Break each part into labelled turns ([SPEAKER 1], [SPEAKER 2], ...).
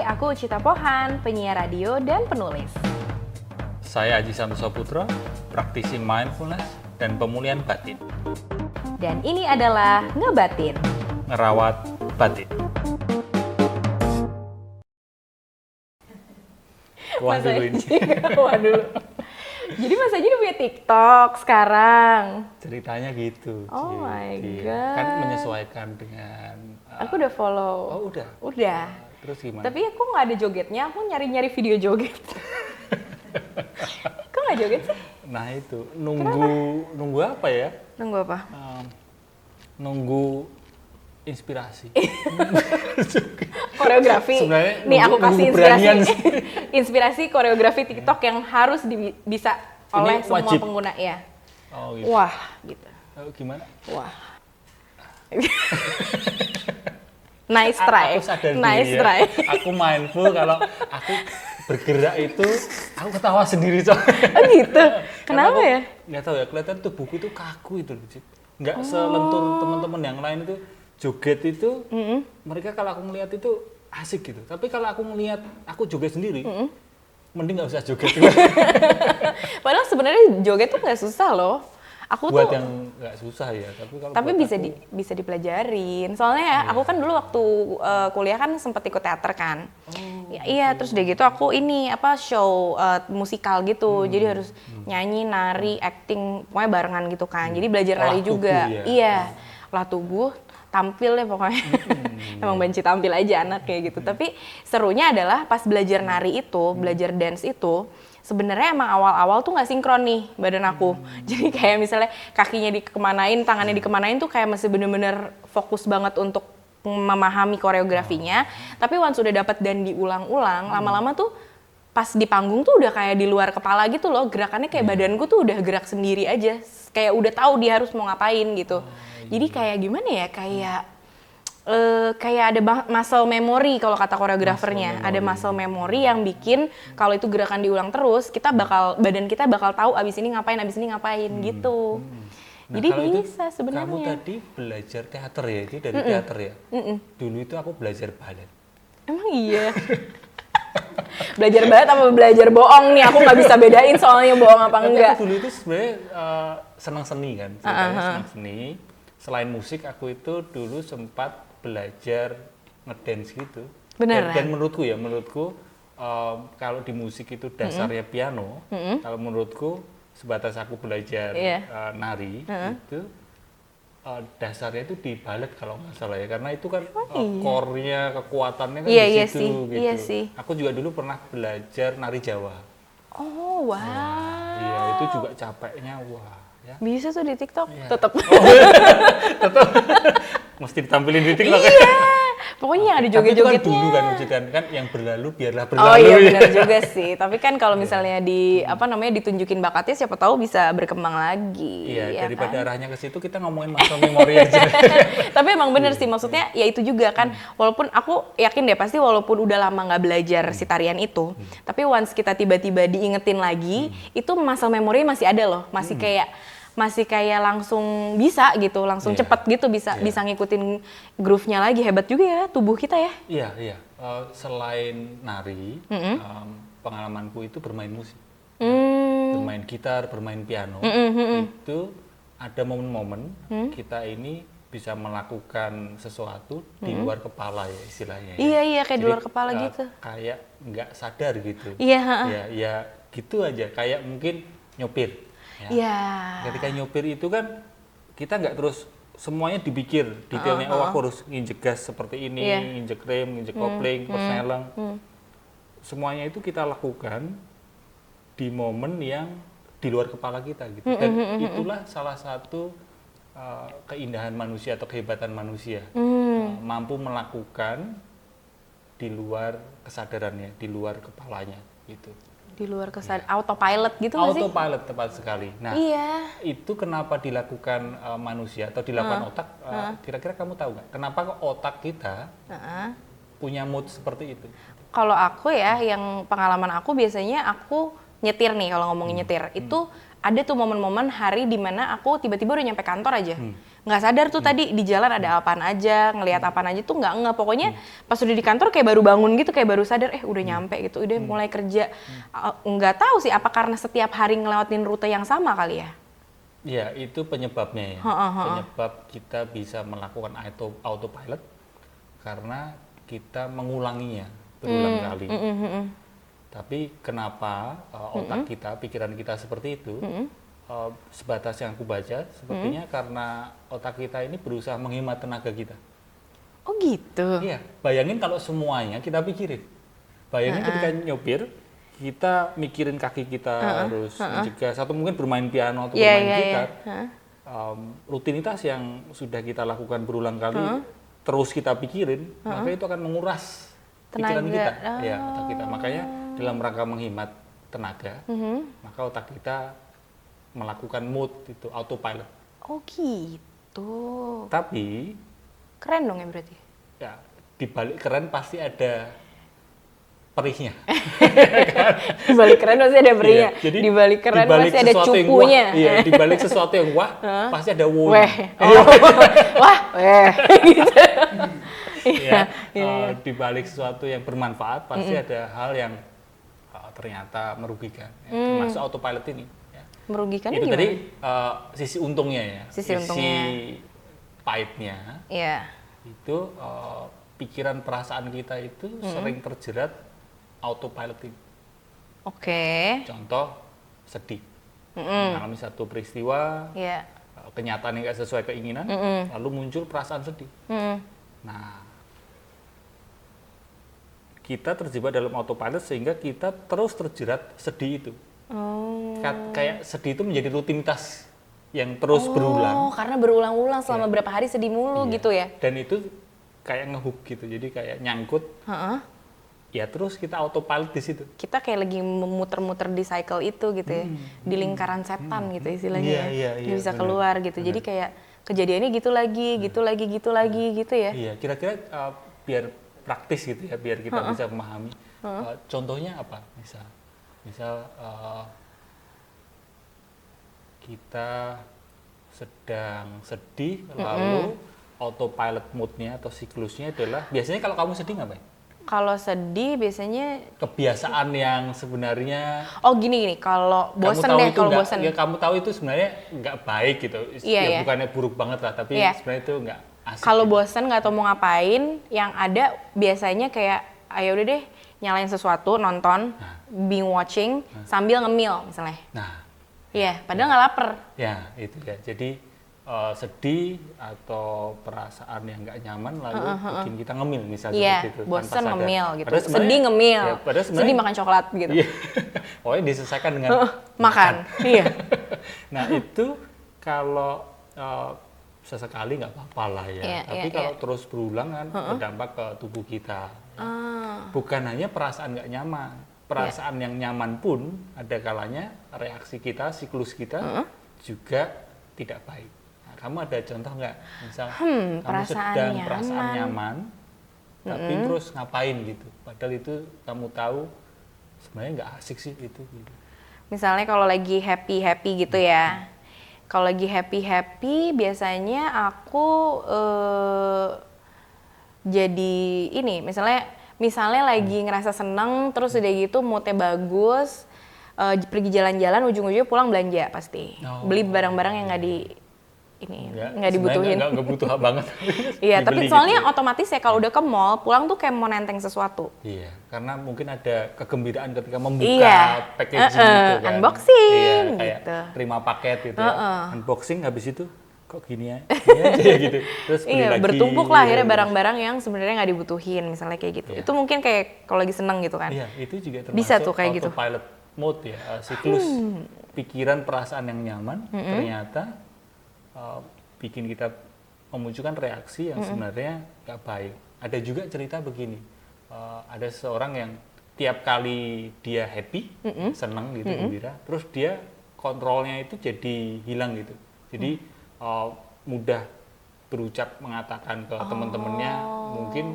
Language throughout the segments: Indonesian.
[SPEAKER 1] aku Cita Pohan, penyiar radio dan penulis.
[SPEAKER 2] Saya Aji Samso Putro, praktisi mindfulness dan pemulihan batin.
[SPEAKER 1] Dan ini adalah Ngebatin.
[SPEAKER 2] Ngerawat batin. Wah dulu ini.
[SPEAKER 1] Wah dulu. Jadi Mas Aji udah punya TikTok sekarang.
[SPEAKER 2] Ceritanya gitu.
[SPEAKER 1] Oh my God.
[SPEAKER 2] Kan menyesuaikan dengan...
[SPEAKER 1] Aku udah follow.
[SPEAKER 2] Oh udah?
[SPEAKER 1] Udah.
[SPEAKER 2] Terus gimana?
[SPEAKER 1] Tapi aku nggak ada jogetnya, aku nyari-nyari video joget. Kok nggak joget sih?
[SPEAKER 2] Nah itu, nunggu apa ya?
[SPEAKER 1] Nunggu apa?
[SPEAKER 2] Nunggu inspirasi.
[SPEAKER 1] Koreografi.
[SPEAKER 2] Sebenarnya
[SPEAKER 1] Nih aku kasih
[SPEAKER 2] keberanian
[SPEAKER 1] inspirasi. Inspirasi koreografi TikTok yang harus bisa oleh semua
[SPEAKER 2] wajib.
[SPEAKER 1] pengguna ya.
[SPEAKER 2] Oh gitu.
[SPEAKER 1] Wah, gitu.
[SPEAKER 2] Gimana?
[SPEAKER 1] Wah. Nice try.
[SPEAKER 2] Aku sadar
[SPEAKER 1] nice
[SPEAKER 2] diri
[SPEAKER 1] try.
[SPEAKER 2] ya. Aku mindful kalau aku bergerak itu, aku ketawa sendiri soalnya.
[SPEAKER 1] Oh gitu. Kenapa ya?
[SPEAKER 2] Nggak tahu ya, kelihatan tubuhku itu kaku itu, Cip. Nggak selentur teman-teman yang lain itu joget itu. Mereka kalau aku ngelihat itu asik gitu. Tapi kalau aku ngelihat aku joget sendiri, mending nggak usah joget.
[SPEAKER 1] Padahal sebenarnya joget tuh nggak susah loh. Aku
[SPEAKER 2] buat
[SPEAKER 1] tuh
[SPEAKER 2] yang nggak susah ya,
[SPEAKER 1] tapi bisa dipelajarin. Soalnya ya, aku kan dulu waktu kuliah kan sempat ikut teater kan. Iya, terus udah gitu aku show musikal gitu. Jadi harus nyanyi, nari, acting, pokoknya barengan gitu kan. Jadi belajar nari juga.
[SPEAKER 2] Tubuh, ya.
[SPEAKER 1] Iya, olah tubuh, tampil ya pokoknya. Emang benci tampil aja anak kayak gitu. Tapi serunya adalah pas belajar nari itu, belajar dance itu, sebenarnya emang awal-awal tuh nggak sinkron nih badan aku. Jadi kayak misalnya kakinya dikemanain, tangannya dikemanain tuh kayak masih bener-bener fokus banget untuk memahami koreografinya. Tapi once udah dapet dan diulang-ulang, lama-lama tuh pas di panggung tuh udah kayak di luar kepala gitu loh. Gerakannya kayak badanku tuh udah gerak sendiri aja. Kayak udah tahu dia harus mau ngapain gitu. Jadi kayak gimana ya, kayak ada muscle memory kalau kata koreografernya. Ada muscle memory yang bikin kalau itu gerakan diulang terus, badan kita bakal tahu abis ini ngapain gitu.
[SPEAKER 2] Nah,
[SPEAKER 1] jadi bisa sebenarnya.
[SPEAKER 2] Kamu tadi belajar teater ya, itu dari teater ya? Dulu itu aku belajar balet.
[SPEAKER 1] Emang iya? Belajar balet apa belajar bohong nih? Aku nggak bisa bedain soalnya bohong apa enggak.
[SPEAKER 2] Aku dulu itu sebenarnya senang seni kan, senang seni. Selain musik, aku itu dulu sempat belajar ngedance gitu.
[SPEAKER 1] Beneran?
[SPEAKER 2] Dan menurutku kalau di musik itu dasarnya piano. Kalau menurutku sebatas aku belajar nari itu dasarnya itu di balet kalau nggak salah ya, karena itu kan core-nya, kekuatannya kan di situ gitu.
[SPEAKER 1] Iya sih.
[SPEAKER 2] Aku juga dulu pernah belajar nari Jawa.
[SPEAKER 1] Oh wow.
[SPEAKER 2] Iya, itu juga capeknya wah. Ya.
[SPEAKER 1] Bisa tuh di TikTok, tetap.
[SPEAKER 2] Tetap mesti ditampilin di TikTok.
[SPEAKER 1] Iya, pokoknya ada joget-jogetnya.
[SPEAKER 2] Tapi itu kan dulu kan yang berlalu biarlah berlalu.
[SPEAKER 1] Oh iya benar juga sih. Tapi kan kalau misalnya ditunjukin bakatnya, siapa tahu bisa berkembang lagi.
[SPEAKER 2] Iya,
[SPEAKER 1] ya
[SPEAKER 2] daripada
[SPEAKER 1] kan?
[SPEAKER 2] arahnya ke situ kita ngomongin muscle memory aja.
[SPEAKER 1] Tapi emang bener sih, maksudnya ya itu juga kan. Walaupun aku yakin deh pasti walaupun udah lama nggak belajar si tarian itu, tapi once kita tiba-tiba diingetin lagi, itu muscle memory masih ada loh, masih kayak langsung bisa gitu, langsung cepet gitu bisa ngikutin groove-nya lagi. Hebat juga ya tubuh kita ya.
[SPEAKER 2] Iya. Selain nari, pengalamanku itu bermain musik. Bermain gitar, bermain piano. Itu ada momen-momen kita ini bisa melakukan sesuatu di luar kepala ya istilahnya.
[SPEAKER 1] Iya, kayak di luar kepala gitu.
[SPEAKER 2] Kayak nggak sadar gitu.
[SPEAKER 1] Iya.
[SPEAKER 2] Ya gitu aja, kayak mungkin nyopir.
[SPEAKER 1] Iya.
[SPEAKER 2] Ketika nyopir itu kan kita nggak terus semuanya dipikir detailnya. Aku harus nginjek gas seperti ini, nginjek rem, nginjek kopling, persneling. Semuanya itu kita lakukan di momen yang di luar kepala kita gitu. Dan itulah salah satu keindahan manusia atau kehebatan manusia, mampu melakukan di luar kesadarannya, di luar kepalanya gitu.
[SPEAKER 1] Di luar autopilot gitu nggak sih?
[SPEAKER 2] Autopilot tepat sekali. Nah, itu kenapa dilakukan manusia atau dilakukan otak? Kira-kira kamu tahu nggak? Kenapa otak kita punya mood seperti itu?
[SPEAKER 1] Kalau aku ya, yang pengalaman aku biasanya aku nyetir nih, kalau ngomongin nyetir, itu ada tuh momen-momen hari dimana aku tiba-tiba udah nyampe kantor aja. nggak sadar tuh tadi di jalan ada apaan aja, ngelihat apaan aja tuh nggak pokoknya pas udah di kantor kayak baru bangun gitu, kayak baru sadar udah nyampe gitu, udah mulai kerja. Nggak tahu sih apa karena setiap hari ngelewatin rute yang sama kali ya.
[SPEAKER 2] Ya, itu penyebabnya ya. Penyebab kita bisa melakukan autopilot karena kita mengulanginya berulang kali. Tapi kenapa otak kita, pikiran kita seperti itu? Sebatas yang aku baca, sepertinya karena otak kita ini berusaha menghemat tenaga kita.
[SPEAKER 1] Oh gitu?
[SPEAKER 2] Iya, bayangin kalau semuanya kita pikirin. Bayangin ketika nyopir, kita mikirin kaki kita harus mencegah, satu mungkin bermain piano atau bermain gitar. Rutinitas yang sudah kita lakukan berulang kali, terus kita pikirin, maka itu akan menguras pikiran kita, ya otak kita. Makanya dalam rangka menghemat tenaga, maka otak kita melakukan mode itu autopilot.
[SPEAKER 1] Oh gitu.
[SPEAKER 2] Tapi
[SPEAKER 1] keren dong ya berarti.
[SPEAKER 2] Ya di balik keren pasti ada perihnya.
[SPEAKER 1] Di balik keren pasti ada perihnya.
[SPEAKER 2] Iya, jadi
[SPEAKER 1] di balik keren pasti ada cupunya.
[SPEAKER 2] Iya, di balik sesuatu yang wah pasti ada wow.
[SPEAKER 1] Weh. Wah, weh. Gitu.
[SPEAKER 2] Ya, di balik sesuatu yang bermanfaat pasti ada hal yang ternyata merugikan, termasuk autopilot ini. Ya.
[SPEAKER 1] Merugikannya
[SPEAKER 2] itu
[SPEAKER 1] gimana?
[SPEAKER 2] tadi sisi untungnya ya.
[SPEAKER 1] Sisi untungnya.
[SPEAKER 2] Pahitnya.
[SPEAKER 1] Iya.
[SPEAKER 2] Itu pikiran perasaan kita itu sering terjerat autopilot ini.
[SPEAKER 1] Oke.
[SPEAKER 2] Contoh sedih. Mengalami satu peristiwa.
[SPEAKER 1] Iya.
[SPEAKER 2] Kenyataan yang nggak sesuai keinginan, lalu muncul perasaan sedih. Nah, kita terjebak dalam autopilot sehingga kita terus terjerat sedih itu. Kayak sedih itu menjadi rutinitas yang terus berulang.
[SPEAKER 1] Karena berulang-ulang selama berapa hari sedih mulu gitu ya?
[SPEAKER 2] Dan itu kayak ngehook gitu, jadi kayak nyangkut. Ya terus kita autopilot di situ.
[SPEAKER 1] Kita kayak lagi memuter-muter di cycle itu gitu ya, di lingkaran setan gitu istilahnya. Nggak bisa keluar gitu. Jadi kayak kejadiannya gitu lagi gitu ya.
[SPEAKER 2] Iya, kira-kira biar praktis gitu ya, biar kita bisa memahami. Contohnya apa? Misal kita sedang sedih, lalu autopilot mode-nya atau siklusnya adalah, biasanya kalau kamu sedih ngapain?
[SPEAKER 1] Kalau sedih biasanya
[SPEAKER 2] kebiasaan yang sebenarnya
[SPEAKER 1] gini, kalau bosen deh, kalau bosen.
[SPEAKER 2] Ya kamu tahu itu sebenarnya nggak baik gitu.
[SPEAKER 1] Iya.
[SPEAKER 2] Bukannya buruk banget lah, tapi sebenarnya itu nggak asik.
[SPEAKER 1] Kalau
[SPEAKER 2] gitu.
[SPEAKER 1] bosen nggak tahu mau ngapain, yang ada biasanya kayak ayo udah deh nyalain sesuatu, nonton, binge watching sambil ngemil misalnya. Iya, padahal nggak lapar.
[SPEAKER 2] Ya, itu ya. Jadi sedih atau perasaan yang nggak nyaman lalu bikin kita ngemil misalnya seperti itu.
[SPEAKER 1] Bosan ngemil gitu.
[SPEAKER 2] Sedih
[SPEAKER 1] ngemil.
[SPEAKER 2] Ya,
[SPEAKER 1] sedih makan coklat gitu.
[SPEAKER 2] Iya. Pokoknya diselesaikan dengan
[SPEAKER 1] makan. Iya.
[SPEAKER 2] Nah, itu kalau sesekali nggak apa-apa lah ya. Tapi kalau terus berulang kan berdampak ke tubuh kita. Bukan hanya perasaan nggak nyaman. Perasaan yang nyaman pun ada kalanya reaksi kita, siklus kita juga tidak baik. Kamu ada contoh nggak? Misal kamu sedang perasaan nyaman, tapi terus ngapain gitu? Padahal itu kamu tahu sebenarnya nggak asik sih itu. Gitu.
[SPEAKER 1] Misalnya kalau lagi happy gitu ya. Kalau lagi happy biasanya aku jadi ini, misalnya lagi ngerasa seneng, terus udah gitu moodnya bagus, pergi jalan-jalan, ujung-ujungnya pulang belanja pasti. Beli barang-barang yang nggak dibutuhin.
[SPEAKER 2] Nggak butuh banget.
[SPEAKER 1] Iya, tapi soalnya gitu. Otomatis ya kalau udah ke mall, pulang tuh kayak mau nenteng sesuatu.
[SPEAKER 2] Iya, karena mungkin ada kegembiraan ketika membuka packaging gitu kan.
[SPEAKER 1] Unboxing
[SPEAKER 2] kayak
[SPEAKER 1] gitu.
[SPEAKER 2] Terima paket gitu ya. Unboxing habis itu kok gini ya gitu. Terus beli lagi.
[SPEAKER 1] Bertumpuk lah akhirnya barang-barang yang sebenarnya nggak dibutuhin, misalnya kayak gitu. Itu mungkin kayak kalau lagi seneng gitu kan.
[SPEAKER 2] Iya, itu juga termasuk
[SPEAKER 1] bisa tuh kayak gitu.
[SPEAKER 2] Autopilot mode ya, siklus pikiran perasaan yang nyaman ternyata bikin kita memunculkan reaksi yang sebenarnya nggak baik. Ada juga cerita begini, ada seseorang yang tiap kali dia happy, senang gitu, gembira, terus dia kontrolnya itu jadi hilang gitu. Jadi mudah berucap mengatakan ke teman-temannya, mungkin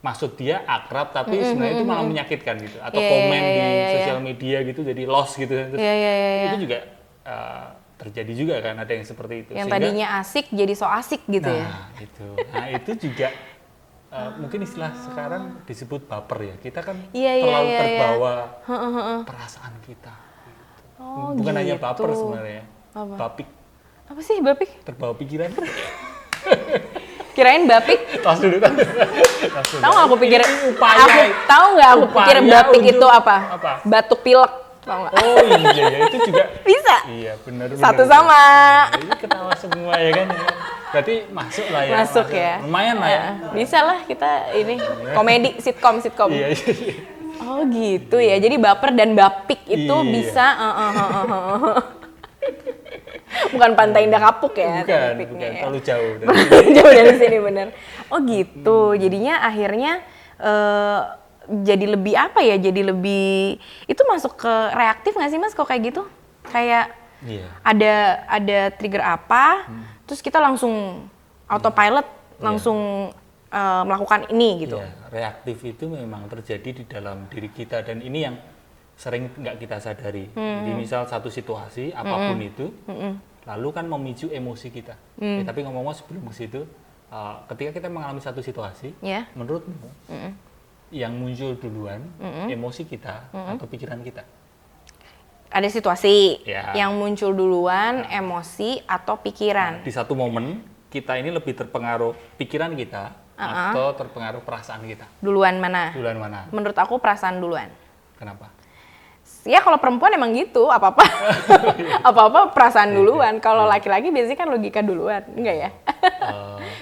[SPEAKER 2] maksud dia akrab tapi sebenarnya itu malah menyakitkan gitu, atau komen di sosial media gitu jadi lost gitu. Terus itu juga terjadi juga kan, ada yang seperti itu.
[SPEAKER 1] Yang tadinya asik jadi so asik gitu ya.
[SPEAKER 2] Nah itu juga mungkin istilah sekarang disebut baper ya. Kita kan
[SPEAKER 1] Iya,
[SPEAKER 2] terlalu
[SPEAKER 1] iya.
[SPEAKER 2] terbawa perasaan kita.
[SPEAKER 1] Oh,
[SPEAKER 2] Bukan hanya
[SPEAKER 1] gitu.
[SPEAKER 2] baper sebenarnya.
[SPEAKER 1] Apa?
[SPEAKER 2] Bapik,
[SPEAKER 1] Apa sih bapik?
[SPEAKER 2] terbawa pikiran.
[SPEAKER 1] Kirain bapik.
[SPEAKER 2] Tas dulu.
[SPEAKER 1] Tahu nggak aku pikir?
[SPEAKER 2] Ini upaya.
[SPEAKER 1] Tahu nggak aku pikir
[SPEAKER 2] Upaya
[SPEAKER 1] bapik
[SPEAKER 2] untuk
[SPEAKER 1] itu apa?
[SPEAKER 2] apa?
[SPEAKER 1] Batuk pilek. Tahu nggak?
[SPEAKER 2] Oh iya ya, itu juga
[SPEAKER 1] Bisa.
[SPEAKER 2] iya benar.
[SPEAKER 1] Satu sama.
[SPEAKER 2] Ini ketawa semua ya kan. Berarti masuk lah ya.
[SPEAKER 1] Masuk ya.
[SPEAKER 2] Lumayan lah ya.
[SPEAKER 1] Bisa lah kita ini komedi sitkom.
[SPEAKER 2] Iya.
[SPEAKER 1] Oh gitu ya. Jadi baper dan bapik itu
[SPEAKER 2] Iya.
[SPEAKER 1] bisa. Bukan Pantai Indah Kapuk ya.
[SPEAKER 2] Bukan,
[SPEAKER 1] topiknya ya.
[SPEAKER 2] terlalu jauh.
[SPEAKER 1] Jauh dari sini bener. Oh gitu. Jadinya akhirnya jadi lebih apa ya? Jadi lebih itu masuk ke reaktif nggak sih Mas? Kok kayak gitu? Kayak
[SPEAKER 2] Iya.
[SPEAKER 1] ada trigger apa, terus kita langsung autopilot langsung melakukan ini gitu.
[SPEAKER 2] Iya, reaktif itu memang terjadi di dalam diri kita dan ini yang sering nggak kita sadari. Jadi misal satu situasi apapun itu, lalu kan memicu emosi kita. Tapi ngomong-ngomong sebelum ke situ, ketika kita mengalami satu situasi,
[SPEAKER 1] Ya.
[SPEAKER 2] menurutmu yang muncul duluan emosi kita atau pikiran kita?
[SPEAKER 1] Ada situasi
[SPEAKER 2] Ya.
[SPEAKER 1] yang muncul duluan, emosi atau pikiran.
[SPEAKER 2] Di satu momen kita ini lebih terpengaruh pikiran kita atau terpengaruh perasaan kita?
[SPEAKER 1] Duluan mana?
[SPEAKER 2] Duluan mana?
[SPEAKER 1] Menurut aku perasaan duluan.
[SPEAKER 2] Kenapa?
[SPEAKER 1] Ya kalau perempuan emang gitu, apa-apa apa-apa perasaan duluan. Kalau laki-laki biasanya kan logika duluan, enggak ya?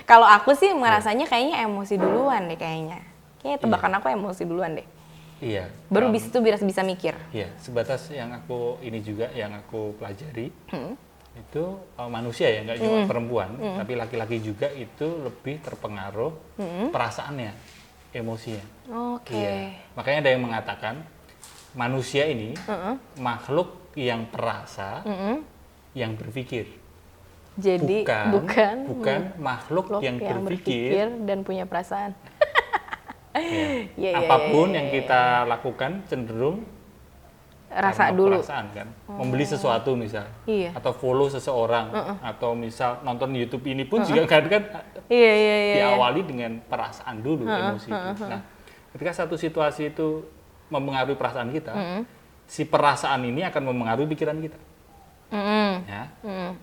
[SPEAKER 1] Kalau aku sih merasanya kayaknya emosi duluan deh kayaknya. Kayaknya tebakan aku emosi duluan deh.
[SPEAKER 2] Iya.
[SPEAKER 1] Baru bis itu bisa mikir.
[SPEAKER 2] Iya, sebatas yang aku ini juga yang aku pelajari itu manusia ya, nggak cuma perempuan, tapi laki-laki juga itu lebih terpengaruh perasaannya, emosinya.
[SPEAKER 1] Oke.
[SPEAKER 2] Iya. Makanya ada yang mengatakan manusia ini makhluk yang perasa, yang berpikir.
[SPEAKER 1] Jadi
[SPEAKER 2] bukan makhluk yang berpikir.
[SPEAKER 1] dan punya perasaan.
[SPEAKER 2] Ya. Apapun yang kita lakukan cenderung
[SPEAKER 1] Rasa
[SPEAKER 2] karena
[SPEAKER 1] dulu.
[SPEAKER 2] perasaan kan. Membeli sesuatu misal,
[SPEAKER 1] Iya.
[SPEAKER 2] atau follow seseorang, atau misal nonton YouTube ini pun juga kan
[SPEAKER 1] Iya.
[SPEAKER 2] diawali dengan perasaan dulu, emosi itu. Nah, ketika satu situasi itu mempengaruhi perasaan kita, si perasaan ini akan mempengaruhi pikiran kita. Ya,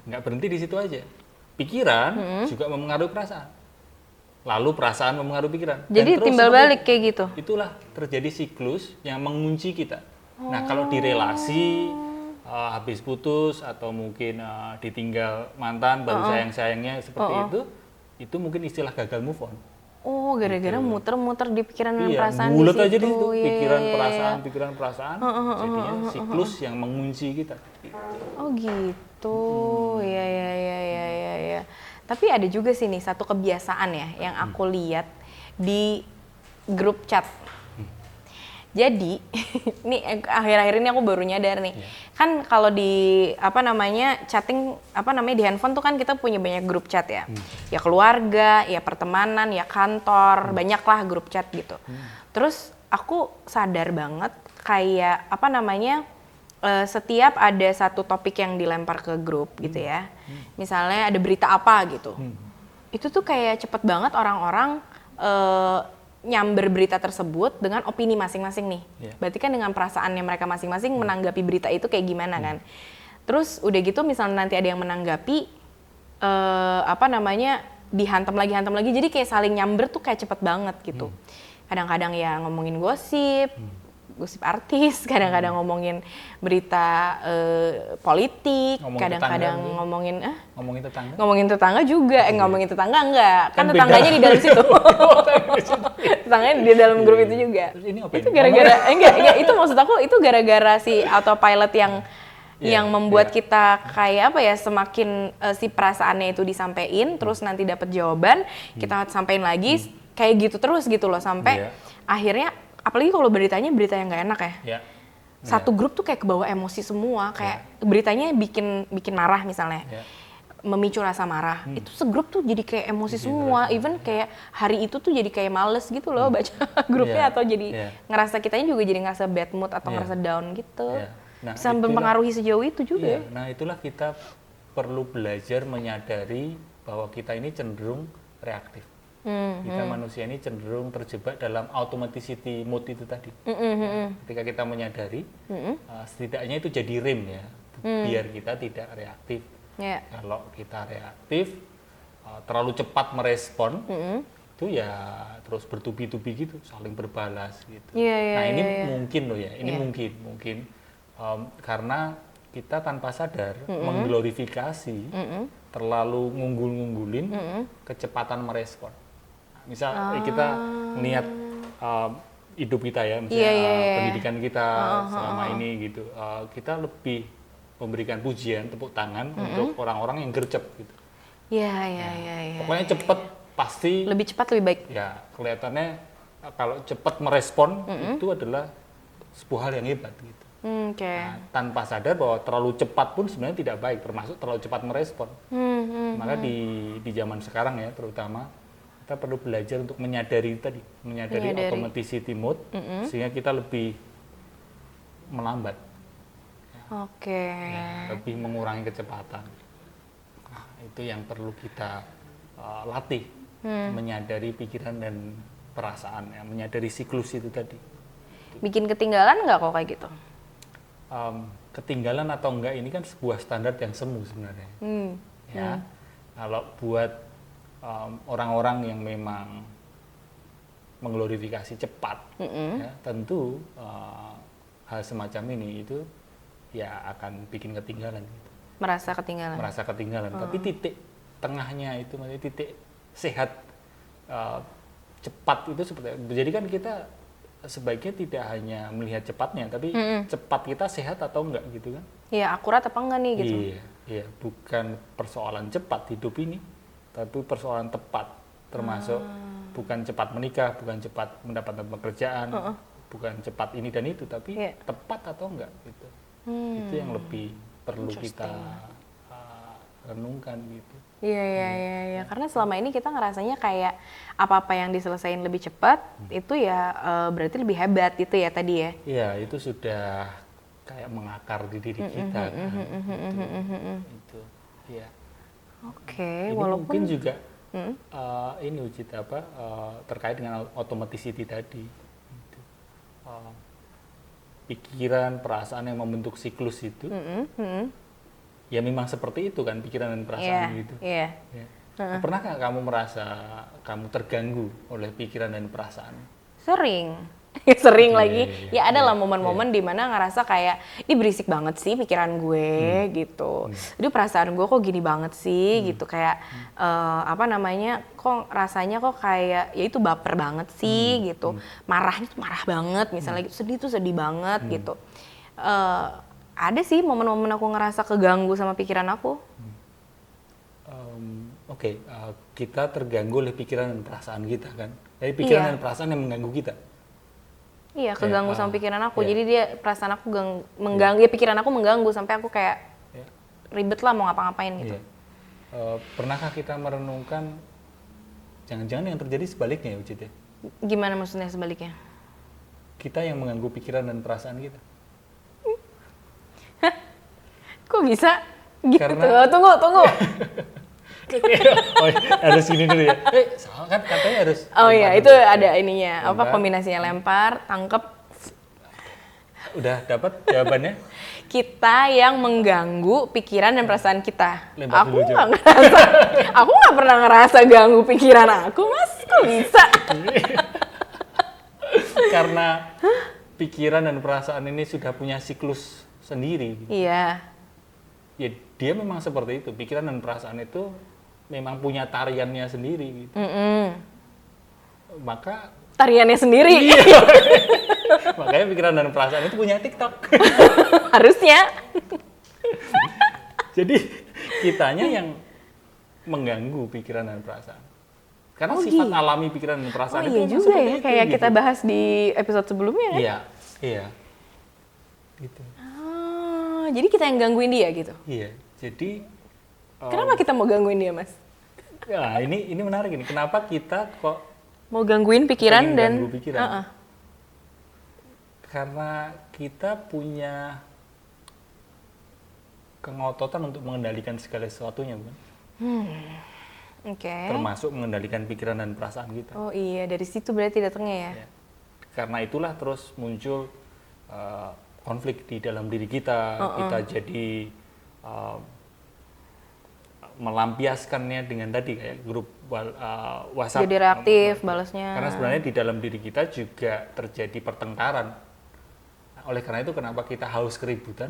[SPEAKER 2] nggak berhenti di situ aja. Pikiran juga mempengaruhi perasaan. Lalu perasaan mempengaruhi pikiran.
[SPEAKER 1] Jadi timbal balik kayak gitu.
[SPEAKER 2] Itulah terjadi siklus yang mengunci kita. Nah, kalau di relasi habis putus atau mungkin ditinggal mantan baru sayang-sayangnya seperti itu mungkin istilah gagal move on.
[SPEAKER 1] Oh, gara-gara muter-muter di pikiran dan
[SPEAKER 2] Iya,
[SPEAKER 1] perasaan
[SPEAKER 2] bulet
[SPEAKER 1] di situ.
[SPEAKER 2] aja di situ, pikiran
[SPEAKER 1] Iya.
[SPEAKER 2] perasaan, jadinya siklus yang mengunci kita.
[SPEAKER 1] Oh gitu, ya. Tapi ada juga sih nih satu kebiasaan ya yang aku lihat di grup chat. Jadi, ini akhir-akhir ini aku baru nyadar nih. Kan kalau di chatting di handphone tuh kan kita punya banyak grup chat ya. Ya keluarga, ya pertemanan, ya kantor, banyaklah grup chat gitu. Terus aku sadar banget kayak setiap ada satu topik yang dilempar ke grup gitu ya. Misalnya ada berita apa gitu. Itu tuh kayak cepet banget orang-orang nyamber berita tersebut dengan opini masing-masing nih. Berarti kan dengan perasaannya mereka masing-masing menanggapi berita itu kayak gimana kan. Terus udah gitu misalnya nanti ada yang menanggapi dihantam lagi. Jadi kayak saling nyamber tuh kayak cepet banget gitu. Kadang-kadang ya ngomongin gosip artis, kadang-kadang ngomongin berita politik, kadang-kadang ngomongin tetangga juga, ngomongin tetangga enggak, kan tetangganya di dalam situ. Tetangganya di dalam grup itu juga. Itu gara-gara enggak, itu maksud aku itu gara-gara si autopilot yang membuat kita kayak semakin si perasaannya itu disampaikan, terus nanti dapat jawaban, kita sampein lagi, kayak gitu terus gitu loh sampai akhirnya. Apalagi kalau berita yang nggak enak ya. Satu grup tuh kayak kebawa emosi semua, kayak beritanya bikin marah misalnya. Memicu rasa marah. Itu segrup tuh jadi kayak emosi semua, even kayak hari itu tuh jadi kayak males gitu loh baca grupnya atau jadi ngerasa kitanya juga jadi ngerasa bad mood atau ngerasa down gitu. Bisa mempengaruhi sejauh itu juga.
[SPEAKER 2] Nah, itulah kita perlu belajar menyadari bahwa kita ini cenderung reaktif. Kita manusia ini cenderung terjebak dalam automaticity mode itu tadi. Ketika kita menyadari, setidaknya itu jadi rem ya, biar kita tidak reaktif. Kalau kita reaktif, terlalu cepat merespon, itu ya terus bertubi-tubi gitu, saling berbalas gitu. Nah ini mungkin loh ya, ini mungkin karena kita tanpa sadar mengglorifikasi, terlalu ngunggul-ngunggulin kecepatan merespon. Misal kita melihat hidup kita ya, misalnya pendidikan kita selama ini gitu, kita lebih memberikan pujian, tepuk tangan untuk orang-orang yang gercep gitu. Pokoknya cepet pasti.
[SPEAKER 1] Lebih cepat lebih baik.
[SPEAKER 2] Ya kelihatannya kalau cepat merespon itu adalah sebuah hal yang hebat gitu. Nah, tanpa sadar bahwa terlalu cepat pun sebenarnya tidak baik, termasuk terlalu cepat merespon. Maka di zaman sekarang ya terutama kita perlu belajar untuk menyadari automaticity mode, sehingga kita lebih melambat, lebih mengurangi kecepatan. Nah, itu yang perlu kita latih, menyadari pikiran dan perasaan, ya, menyadari siklus itu tadi.
[SPEAKER 1] Bikin ketinggalan nggak kok kayak gitu?
[SPEAKER 2] Ketinggalan atau enggak ini kan sebuah standar yang semu sebenarnya. Ya, kalau buat orang-orang yang memang mengglorifikasi cepat, ya, tentu hal semacam ini itu ya akan bikin ketinggalan. Gitu.
[SPEAKER 1] Merasa ketinggalan.
[SPEAKER 2] Tapi titik tengahnya itu, maksudnya titik sehat cepat itu seperti. Jadi kan kita sebaiknya tidak hanya melihat cepatnya, tapi cepat kita sehat atau enggak gitu kan?
[SPEAKER 1] Iya, akurat apa enggak nih gitu?
[SPEAKER 2] Iya, bukan persoalan cepat hidup ini, tapi persoalan tepat, termasuk bukan cepat menikah, bukan cepat mendapatkan pekerjaan, bukan cepat ini dan itu, tapi tepat atau enggak gitu. Itu yang lebih perlu kita renungkan gitu.
[SPEAKER 1] Iya. Karena selama ini kita ngerasanya kayak apa-apa yang diselesain lebih cepat itu ya berarti lebih hebat gitu ya tadi ya.
[SPEAKER 2] Iya, itu sudah kayak mengakar di diri kita kan. Itu. Iya.
[SPEAKER 1] Oke,
[SPEAKER 2] ini
[SPEAKER 1] walaupun
[SPEAKER 2] mungkin juga ini Ucit terkait dengan automaticity tadi. Gitu. Pikiran, perasaan yang membentuk siklus itu. Ya memang seperti itu kan pikiran dan perasaan gitu. Ya. Pernah nggak kamu merasa kamu terganggu oleh pikiran dan perasaan?
[SPEAKER 1] Sering lagi. Ya ada lah momen-momen dimana ngerasa kayak, ih berisik banget sih pikiran gue gitu. Jadi perasaan gue kok gini banget sih gitu, kayak kok rasanya kok kayak ya itu baper banget sih gitu. Marahnya tuh marah banget, misalnya sedih tuh sedih banget gitu. Ada sih momen-momen aku ngerasa keganggu sama pikiran aku.
[SPEAKER 2] Oke, kita terganggu oleh pikiran dan perasaan kita kan. Jadi pikiran dan perasaan yang mengganggu kita.
[SPEAKER 1] Iya, keganggu sama pikiran aku. Jadi dia perasaan aku mengganggu, ya pikiran aku mengganggu sampai aku kayak ribet lah mau ngapa-ngapain gitu.
[SPEAKER 2] Pernahkah kita merenungkan jangan-jangan yang terjadi sebaliknya ya Ucit ya?
[SPEAKER 1] Gimana maksudnya sebaliknya?
[SPEAKER 2] Kita yang mengganggu pikiran dan perasaan kita.
[SPEAKER 1] Kok bisa? Gitu.
[SPEAKER 2] Karena...
[SPEAKER 1] Tunggu.
[SPEAKER 2] Harus gini dulu ya. Salah kan katanya harus.
[SPEAKER 1] Oh iya, itu ada ininya. Lempar. Kombinasinya lempar, tangkep.
[SPEAKER 2] Udah dapat jawabannya?
[SPEAKER 1] Kita yang mengganggu pikiran dan perasaan kita.
[SPEAKER 2] Lempar
[SPEAKER 1] aku nggak ngerasa. Aku nggak pernah ngerasa ganggu pikiran aku, Mas. Kok bisa?
[SPEAKER 2] Karena pikiran dan perasaan ini sudah punya siklus sendiri.
[SPEAKER 1] Iya.
[SPEAKER 2] Ya dia memang seperti itu, pikiran dan perasaan itu memang punya tariannya sendiri gitu. Maka
[SPEAKER 1] tariannya sendiri.
[SPEAKER 2] Iya. Makanya pikiran dan perasaan itu punya TikTok.
[SPEAKER 1] Harusnya.
[SPEAKER 2] Jadi kitanya yang mengganggu pikiran dan perasaan. Karena sifat alami pikiran dan perasaan itu
[SPEAKER 1] iya juga ya, kayak kita bahas di episode sebelumnya ya.
[SPEAKER 2] Iya. Gitu.
[SPEAKER 1] Jadi kita yang gangguin dia gitu?
[SPEAKER 2] Iya, jadi...
[SPEAKER 1] Kenapa kita mau gangguin dia, Mas?
[SPEAKER 2] Ya, ini menarik ini. Kenapa kita kok...
[SPEAKER 1] Mau gangguin pikiran dan...
[SPEAKER 2] Ganggu pikiran? Karena kita punya kengototan untuk mengendalikan segala sesuatunya, bukan?
[SPEAKER 1] Oke.
[SPEAKER 2] Termasuk mengendalikan pikiran dan perasaan kita.
[SPEAKER 1] Oh iya, dari situ berarti datangnya ya.
[SPEAKER 2] Ya. Karena itulah terus muncul konflik di dalam diri kita. Kita jadi melampiaskannya dengan tadi kayak grup WhatsApp.
[SPEAKER 1] Jadi reaktif balasnya.
[SPEAKER 2] Karena sebenarnya di dalam diri kita juga terjadi pertengkaran. Oleh karena itu kenapa kita haus keributan?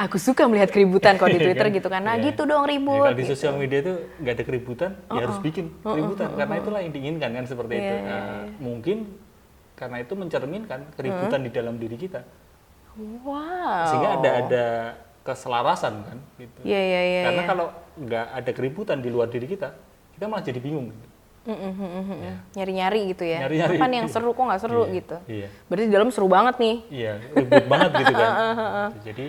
[SPEAKER 1] Aku suka melihat keributan kalau di Twitter gitu kan. Nah gitu dong ribut.
[SPEAKER 2] Kalau di
[SPEAKER 1] gitu.
[SPEAKER 2] sosial media itu nggak ada keributan, ya harus bikin keributan. Karena itulah yang diinginkan kan seperti itu. Mungkin karena itu mencerminkan keributan di dalam diri kita.
[SPEAKER 1] Wow.
[SPEAKER 2] Sehingga ada keselarasan kan gitu.
[SPEAKER 1] Iya.
[SPEAKER 2] Karena kalau nggak ada keributan di luar diri kita malah jadi bingung.
[SPEAKER 1] Nyari-nyari gitu ya.
[SPEAKER 2] Nyari-nyari.
[SPEAKER 1] Apa nih yang seru, kok nggak seru
[SPEAKER 2] Iya,
[SPEAKER 1] gitu.
[SPEAKER 2] iya.
[SPEAKER 1] Berarti di dalam seru banget nih.
[SPEAKER 2] Iya, ribut banget gitu kan. Jadi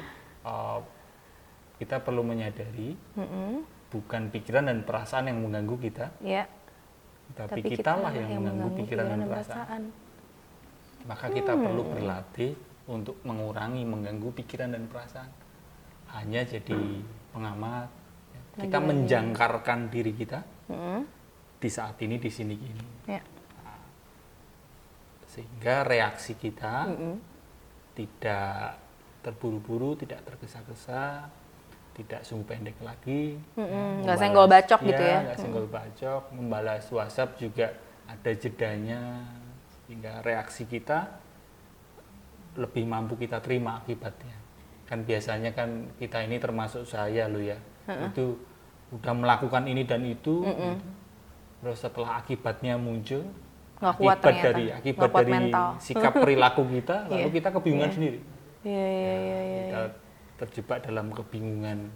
[SPEAKER 2] kita perlu menyadari bukan pikiran dan perasaan yang mengganggu kita,
[SPEAKER 1] Iya.
[SPEAKER 2] tapi kitalah yang mengganggu pikiran dan perasaan. Maka kita perlu berlatih untuk mengurangi mengganggu pikiran dan perasaan. Hanya jadi pengamat, kita menjangkarkan diri kita di saat ini, di sini gini.
[SPEAKER 1] Ya.
[SPEAKER 2] Sehingga reaksi kita tidak terburu-buru, tidak tergesa-gesa, tidak sumbu pendek lagi.
[SPEAKER 1] Nggak senggol bacok gitu ya.
[SPEAKER 2] Nggak senggol bacok, membalas WhatsApp juga ada jedanya, sehingga reaksi kita lebih mampu kita terima akibatnya. Kan biasanya kan kita ini termasuk saya loh ya, itu udah melakukan ini dan itu, terus setelah akibatnya muncul,
[SPEAKER 1] Nggak kuat ternyata.
[SPEAKER 2] akibat
[SPEAKER 1] Nggak kuat
[SPEAKER 2] dari
[SPEAKER 1] mental.
[SPEAKER 2] sikap perilaku kita, lalu kita kebingungan sendiri.
[SPEAKER 1] Iya.
[SPEAKER 2] Kita terjebak dalam kebingungan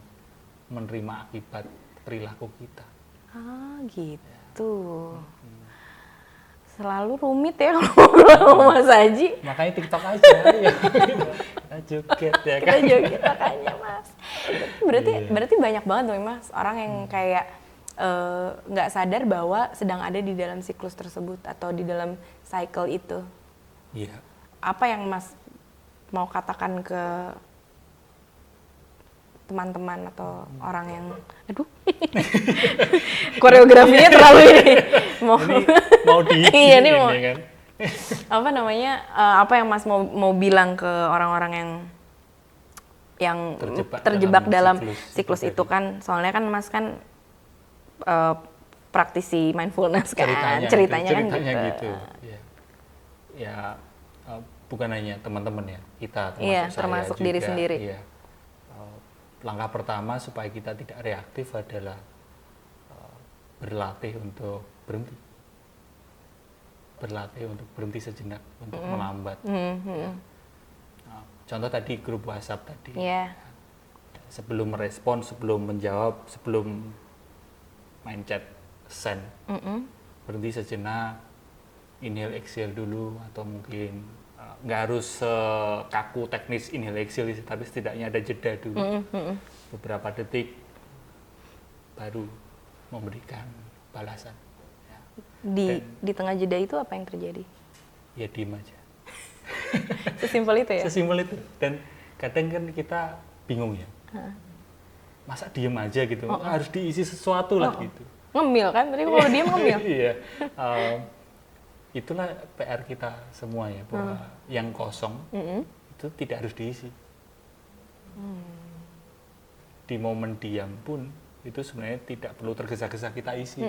[SPEAKER 2] menerima akibat perilaku kita.
[SPEAKER 1] Ah gitu. Selalu rumit ya kalau ngobrol sama Mas Haji.
[SPEAKER 2] Makanya TikTok aja ya. Kita joget ya
[SPEAKER 1] Kita
[SPEAKER 2] kan.
[SPEAKER 1] joget makanya Mas. Berarti banyak banget dong Mas orang yang kayak nggak sadar bahwa sedang ada di dalam siklus tersebut atau di dalam cycle itu.
[SPEAKER 2] Iya.
[SPEAKER 1] Apa yang Mas mau katakan ke teman-teman atau orang yang aduh koreografinya terlalu ini
[SPEAKER 2] mau di
[SPEAKER 1] iya nih mau
[SPEAKER 2] kan?
[SPEAKER 1] apa namanya apa yang Mas mau bilang ke orang-orang yang terjebak dalam siklus itu kan, soalnya kan Mas kan praktisi mindfulness kan ceritanya kan gitu.
[SPEAKER 2] Ya bukan hanya teman-teman ya, kita termasuk
[SPEAKER 1] iya,
[SPEAKER 2] saya
[SPEAKER 1] termasuk
[SPEAKER 2] juga,
[SPEAKER 1] diri sendiri.
[SPEAKER 2] Iya. Langkah pertama supaya kita tidak reaktif adalah berlatih untuk berhenti. Berlatih untuk berhenti sejenak, untuk melambat. Contoh tadi grup WhatsApp tadi.
[SPEAKER 1] Yeah.
[SPEAKER 2] Sebelum merespon, sebelum menjawab, sebelum main chat send. Berhenti sejenak, inhale exhale dulu, atau mungkin nggak harus kaku teknis inhale exhale, tapi setidaknya ada jeda dulu. Beberapa detik baru memberikan balasan. Ya.
[SPEAKER 1] Di tengah jeda itu apa yang terjadi?
[SPEAKER 2] Ya diem aja.
[SPEAKER 1] Sesimpel itu ya?
[SPEAKER 2] Sesimpel itu. Dan kadang kan kita bingung ya. Masa diem aja gitu? Harus diisi sesuatu lah gitu.
[SPEAKER 1] Ngemil kan? Tadi kalau diem ngemil.
[SPEAKER 2] Iya. Itulah PR kita semua ya, bahwa yang kosong itu tidak harus diisi. Di momen diam pun itu sebenarnya tidak perlu tergesa-gesa kita isi.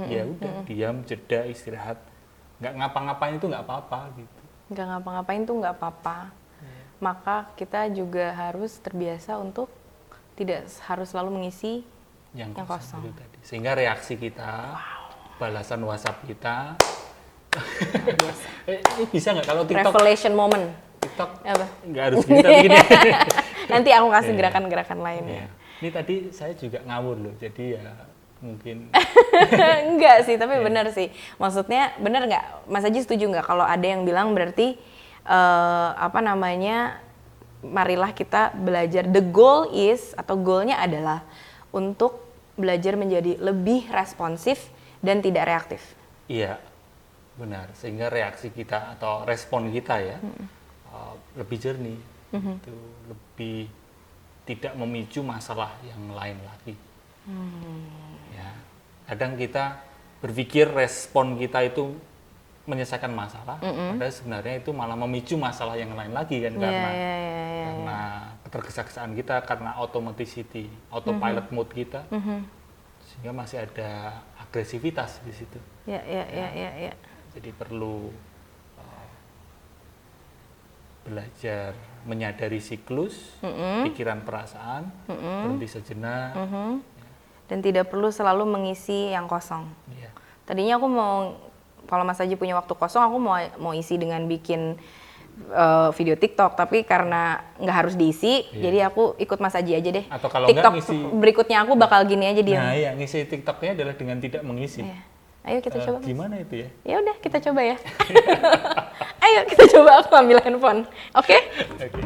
[SPEAKER 2] Ya udah, diam, jeda, istirahat. Nggak ngapa-ngapain itu nggak apa-apa gitu.
[SPEAKER 1] Nggak ngapa-ngapain tuh nggak apa-apa. Maka kita juga harus terbiasa untuk tidak harus selalu mengisi yang kosong.
[SPEAKER 2] Itu tadi. Sehingga reaksi kita, balasan WhatsApp kita, ini bisa nggak kalau TikTok?
[SPEAKER 1] Revelation moment.
[SPEAKER 2] TikTok
[SPEAKER 1] apa?
[SPEAKER 2] Nggak harus gini.
[SPEAKER 1] Nanti aku kasih gerakan-gerakan lainnya.
[SPEAKER 2] Ini tadi saya juga ngawur loh, jadi ya mungkin.
[SPEAKER 1] Enggak sih, tapi benar sih. Maksudnya benar nggak? Mas Haji setuju nggak kalau ada yang bilang berarti marilah kita belajar. The goal is atau goalnya adalah untuk belajar menjadi lebih responsif dan tidak reaktif.
[SPEAKER 2] Iya. Benar, sehingga reaksi kita atau respon kita ya lebih jernih, itu lebih tidak memicu masalah yang lain lagi. Ya, kadang kita berpikir respon kita itu menyelesaikan masalah, padahal sebenarnya itu malah memicu masalah yang lain lagi kan, karena ketergesa-gesaan kita, karena automaticity, autopilot mode kita, sehingga masih ada agresivitas di situ.
[SPEAKER 1] Ya.
[SPEAKER 2] Jadi perlu belajar menyadari siklus, pikiran, perasaan, berhenti sejenak.
[SPEAKER 1] Dan tidak perlu selalu mengisi yang kosong.
[SPEAKER 2] Iya.
[SPEAKER 1] Tadinya aku mau, kalau Mas Aji punya waktu kosong, aku mau isi dengan bikin video TikTok, tapi karena nggak harus diisi, jadi aku ikut Mas Aji aja deh.
[SPEAKER 2] Atau kalau
[SPEAKER 1] TikTok
[SPEAKER 2] nggak ngisi,
[SPEAKER 1] berikutnya aku bakal gini aja diam.
[SPEAKER 2] Nah, ya ngisi TikToknya adalah dengan tidak mengisi.
[SPEAKER 1] Iya. Ayo kita coba.
[SPEAKER 2] Gimana itu ya?
[SPEAKER 1] Ya udah kita coba ya. Ayo kita coba, aku ambil handphone. Oke?
[SPEAKER 2] Oke.